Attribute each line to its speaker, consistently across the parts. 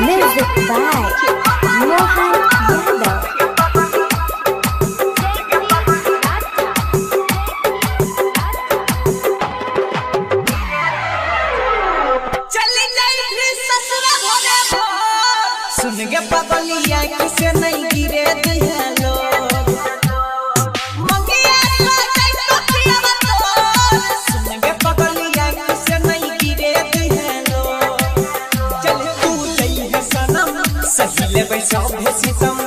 Speaker 1: Music by Mohan Yadav.
Speaker 2: सुन के पगलिया किसे नहीं गिरे दिया लोग मंगिया तो जाई तो पिया तो सुन के पगलिया किसे नहीं गिरे दिया लोग चल तू जई है सनम सही ले सब है सितम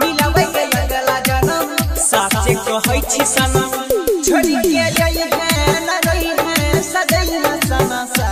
Speaker 2: मिलावे के लगला जनम साचे कहै छी सनम छोड़ी के जाई है न रही है सदै न सना सा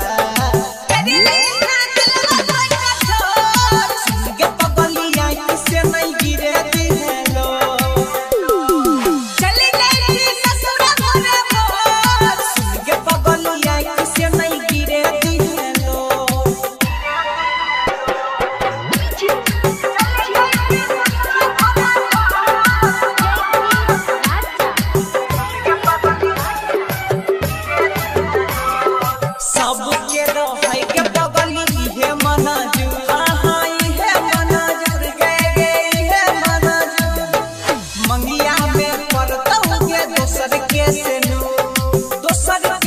Speaker 2: दोसर